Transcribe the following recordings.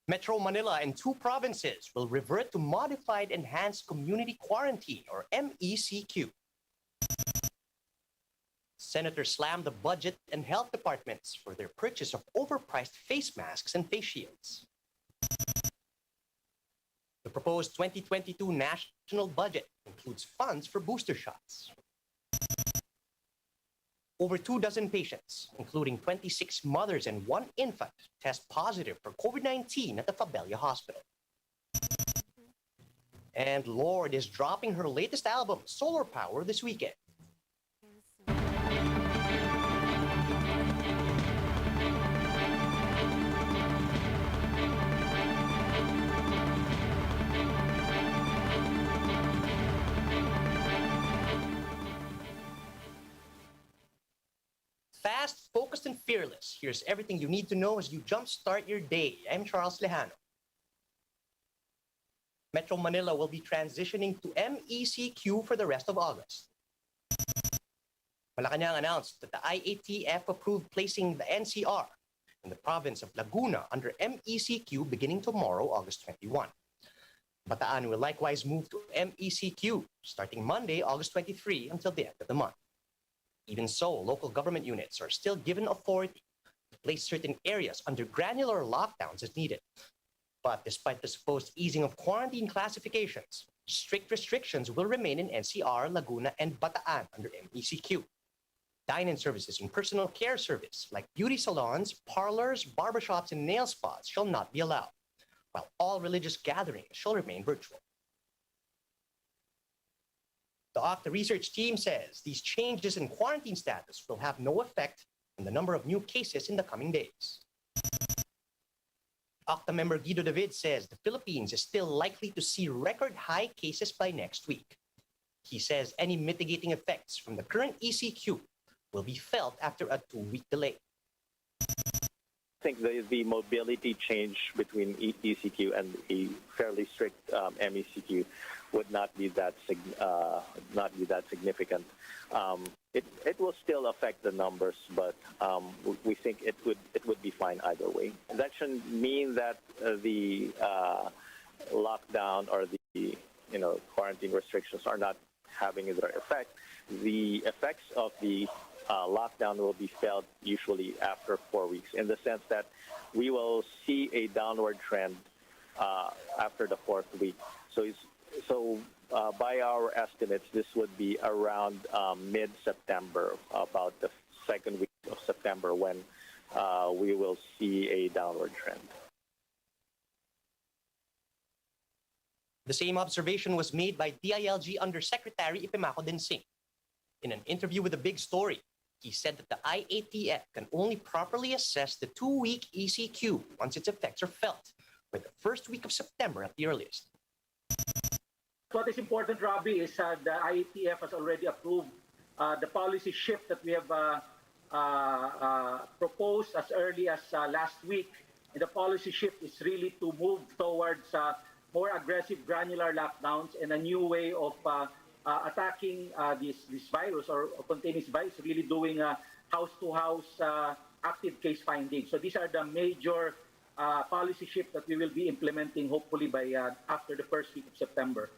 Metro Manila and 2 provinces will revert to modified enhanced community quarantine, or MECQ. Senators slammed the budget and health departments for their purchase of overpriced face masks and face shields. The proposed 2022 national budget includes funds for booster shots. Over 2 dozen patients, including 26 mothers and 1 infant, test positive for COVID-19 at the Fabella Hospital. And Lorde is dropping her latest album, Solar Power, this weekend. Fast, focused, and fearless. Here's everything you need to know as you jumpstart your day. I'm Charles Lejano. Metro Manila will be transitioning to MECQ for the rest of August. Malacanang announced that the IATF approved placing the NCR in the province of Laguna under MECQ beginning tomorrow, August 21. Bataan will likewise move to MECQ starting Monday, August 23 until the end of the month. Even so, local government units are still given authority to place certain areas under granular lockdowns as needed. But despite the supposed easing of quarantine classifications, strict restrictions will remain in NCR, Laguna, and Bataan under MECQ. Dine-in services and personal care service like beauty salons, parlors, barbershops, and nail spas shall not be allowed, while all religious gatherings shall remain virtual. The Octa research team says these changes in quarantine status will have no effect on the number of new cases in the coming days. Octa member Guido David says the Philippines is still likely to see record high cases by next week. He says any mitigating effects from the current ECQ will be felt after a 2-week delay. I think the mobility change between ECQ and a fairly strict MECQ would not be that significant. It will still affect the numbers, but we think it would be fine either way. That shouldn't mean that the lockdown or the quarantine restrictions are not having their effect. The effects of the lockdown will be felt usually after 4 weeks, in the sense that we will see a downward trend after the 4th week. So by our estimates, this would be around mid-September, about the 2nd week of September, when we will see a downward trend. The same observation was made by DILG Undersecretary Ipimako Dinsing. In an interview with The Big Story, he said that the IATF can only properly assess the 2-week ECQ once its effects are felt, by the 1st week of September at the earliest. What is important, Robbie, is the IATF has already approved the policy shift that we have proposed as early as last week. And the policy shift is really to move towards more aggressive granular lockdowns and a new way of attacking this virus or containing this virus, really doing house-to-house active case finding. So these are the major policy shifts that we will be implementing hopefully by after the 1st week of September.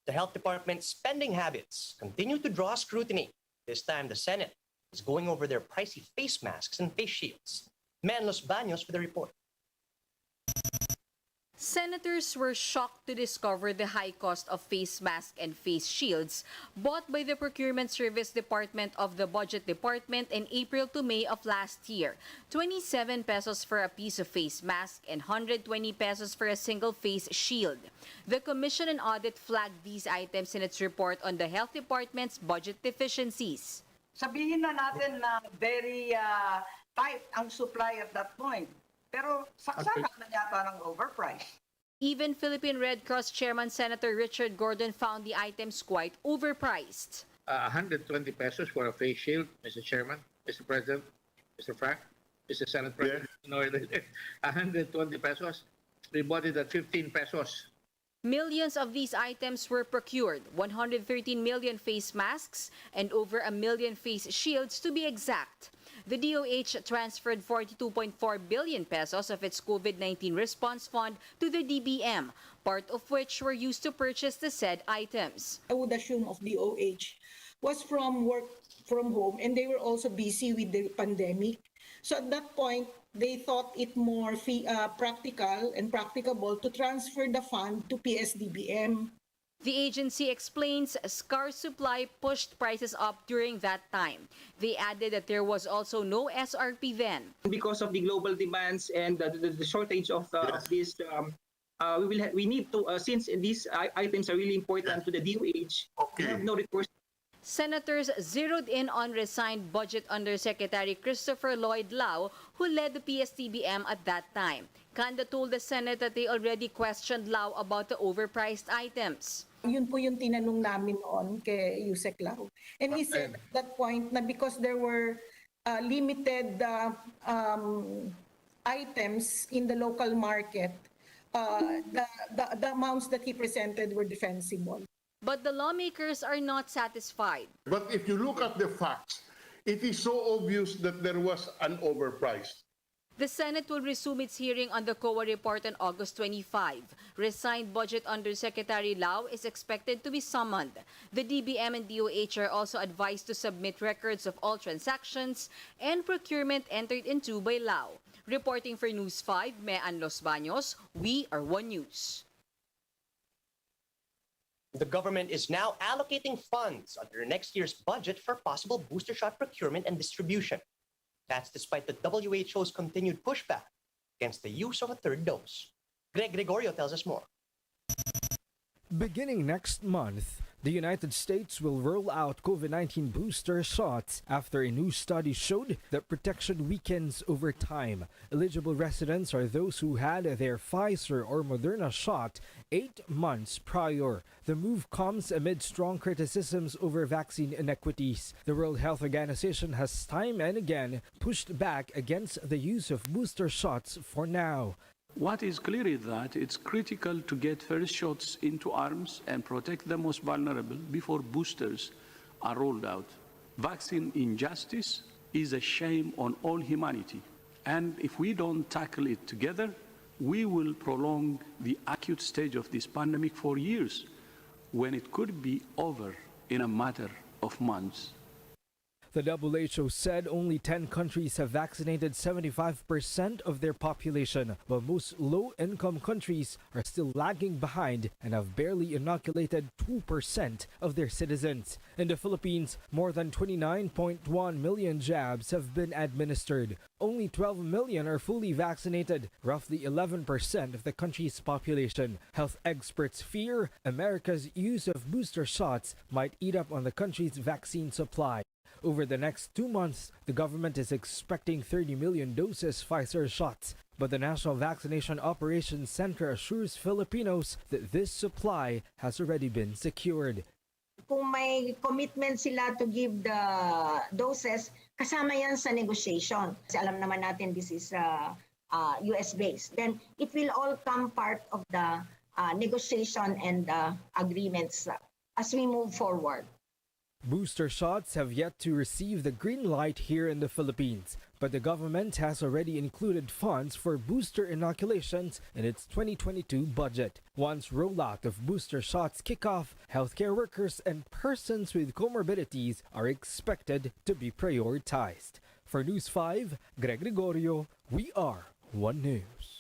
The health department's spending habits continue to draw scrutiny. This time, the Senate is going over their pricey face masks and face shields. Men Los Baños for the report. Senators were shocked to discover the high cost of face masks and face shields bought by the Procurement Service Department of the Budget Department in April to May of last year. 27 pesos for a piece of face mask and 120 pesos for a single face shield. The Commission on Audit flagged these items in its report on the Health Department's budget deficiencies. Sabihin na natin na very tight ang supply at that point. Pero saksakan na yata ng overpriced. Even Philippine Red Cross Chairman Senator Richard Gordon found the items quite overpriced. 120 pesos for a face shield, Mr. Chairman, Mr. President, Mr. Frank, Mr. Senate President. Yeah. 120 pesos. We bought it at 15 pesos. Millions of these items were procured, 113 million face masks and over 1 million face shields to be exact. The DOH transferred 42.4 billion pesos of its COVID-19 response fund to the DBM, part of which were used to purchase the said items. I would assume of DOH was from work from home, and they were also busy with the pandemic. So at that point, they thought it more practical and practicable to transfer the fund to PSDBM. The agency explains scarce supply pushed prices up during that time. They added that there was also no SRP then. Because of the global demands and the shortage of this, we need to, since these items are really important to the DOH, we have no recourse. Senators zeroed in on resigned Budget Undersecretary Christopher Lloyd Lau, who led the PSTBM at that time. Kanda told the Senate that they already questioned Lau about the overpriced items. Yun po yung tinanong namin noon kay Yusek Lau. And he said at that point na because there were limited items in the local market, the amounts that he presented were defensible. But the lawmakers are not satisfied. But if you look at the facts, it is so obvious that there was an overpriced. The Senate will resume its hearing on the COA report on August 25. Resigned Budget Undersecretary Lau is expected to be summoned. The DBM and DOH are also advised to submit records of all transactions and procurement entered into by Lau. Reporting for News 5, Mean Los Baños, we are One News. The government is now allocating funds under next year's budget for possible booster shot procurement and distribution. That's despite the WHO's continued pushback against the use of a third dose. Greg Gregorio tells us more. Beginning next month, the United States will roll out COVID-19 booster shots after a new study showed that protection weakens over time. Eligible residents are those who had their Pfizer or Moderna shot 8 months prior. The move comes amid strong criticisms over vaccine inequities. The World Health Organization has time and again pushed back against the use of booster shots for now. What is clear is that it's critical to get first shots into arms and protect the most vulnerable before boosters are rolled out. Vaccine injustice is a shame on all humanity. And if we don't tackle it together, we will prolong the acute stage of this pandemic for years, when it could be over in a matter of months. The WHO said only 10 countries have vaccinated 75% of their population, while most low-income countries are still lagging behind and have barely inoculated 2% of their citizens. In the Philippines, more than 29.1 million jabs have been administered. Only 12 million are fully vaccinated, roughly 11% of the country's population. Health experts fear America's use of booster shots might eat up on the country's vaccine supply. Over the next 2 months, the government is expecting 30 million doses Pfizer shots, but the National Vaccination Operations Center assures Filipinos that this supply has already been secured. Kung may commitment sila to give the doses, kasama yan sa negotiation. Kasi alam naman natin this is US-based. Then it will all come part of the negotiation and agreements as we move forward. Booster shots have yet to receive the green light here in the Philippines, but the government has already included funds for booster inoculations in its 2022 budget. Once rollout of booster shots kick off, healthcare workers and persons with comorbidities are expected to be prioritized. For News 5, Greg Gregorio, we are One News.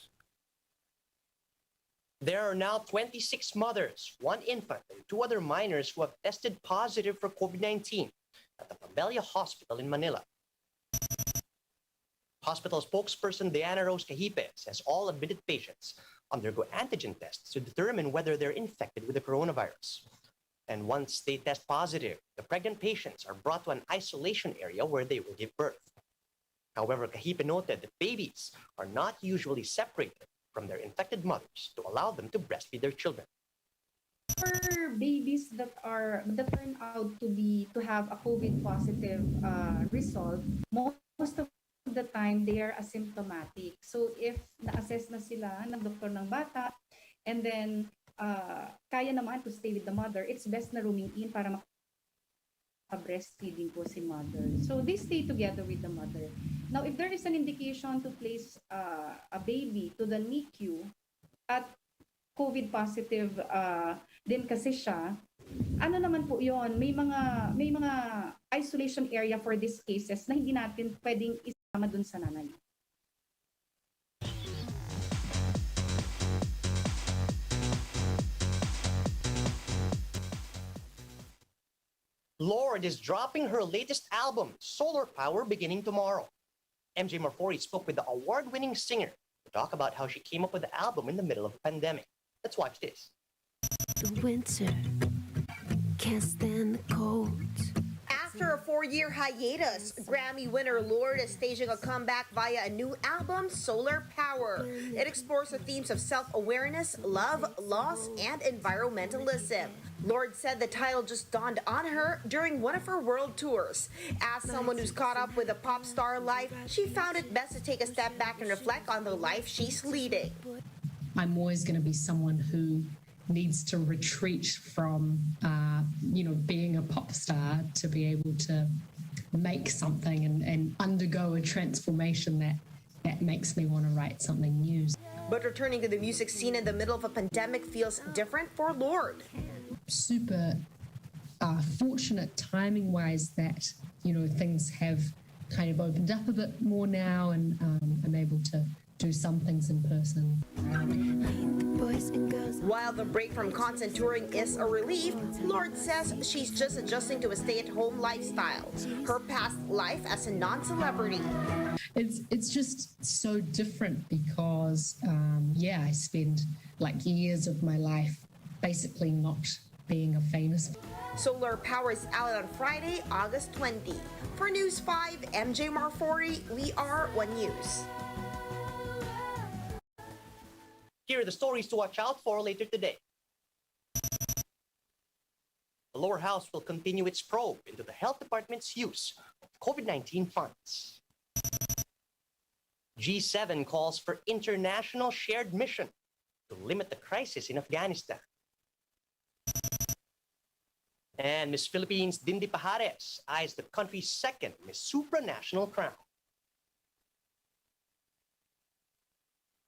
There are now 26 mothers, 1 infant, and 2 other minors who have tested positive for COVID-19 at the Fabella Hospital in Manila. Hospital spokesperson Diana Rose Cahipe says all admitted patients undergo antigen tests to determine whether they're infected with the coronavirus. And once they test positive, the pregnant patients are brought to an isolation area where they will give birth. However, Cahipe noted that babies are not usually separated from their infected mothers to allow them to breastfeed their children. For babies that turn out to have a COVID positive result, most of the time they are asymptomatic. So if na-assess na sila ng doktor ng bata and then kaya naman to stay with the mother, it's best na rooming in para breastfeeding po si mother. So they stay together with the mother. Now, if there is an indication to place a baby to the MECQ at COVID positive din kasi siya, ano naman po yon, may mga isolation area for these cases na hindi natin pwedeng isama dun sa nanay. Lorde is dropping her latest album, Solar Power, beginning tomorrow. MJ Marfori spoke with the award-winning singer to talk about how she came up with the album in the middle of a pandemic. Let's watch this. The winter, can't stand the cold. After a 4-year hiatus, Grammy winner Lorde is staging a comeback via a new album, Solar Power. It explores the themes of self-awareness, love, loss, and environmentalism. Lorde said the title just dawned on her during one of her world tours. As someone who's caught up with a pop star life, she found it best to take a step back and reflect on the life she's leading. I'm always going to be someone who needs to retreat from, being a pop star to be able to make something and undergo a transformation that makes me want to write something new. But returning to the music scene in the middle of a pandemic feels different for Lorde. Super fortunate timing-wise that, things have kind of opened up a bit more now and I'm able to do some things in person. While the break from constant touring is a relief, Lorde says she's just adjusting to a stay-at-home lifestyle, her past life as a non-celebrity. It's just so different because, I spend years of my life basically not being a famous. Solar Power is out on Friday, August 20. For News 5, MJ Marfori, we are One News. Here are the stories to watch out for later today. The lower house will continue its probe into the health department's use of COVID-19 funds. G7 calls for international shared mission to limit the crisis in Afghanistan. And Miss Philippines Dindy Pajares eyes the country's second Miss Supranational crown.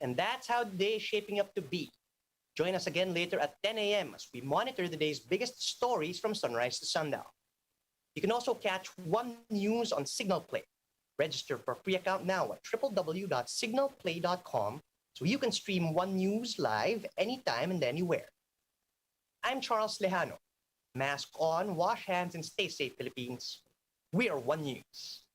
And that's how the day is shaping up to be. Join us again later at 10 a.m. as we monitor the day's biggest stories from sunrise to sundown. You can also catch One News on Signal Play. Register for a free account now at www.signalplay.com so you can stream One News live anytime and anywhere. I'm Charles Lejano. Mask on, wash hands, and stay safe, Philippines. We are One News.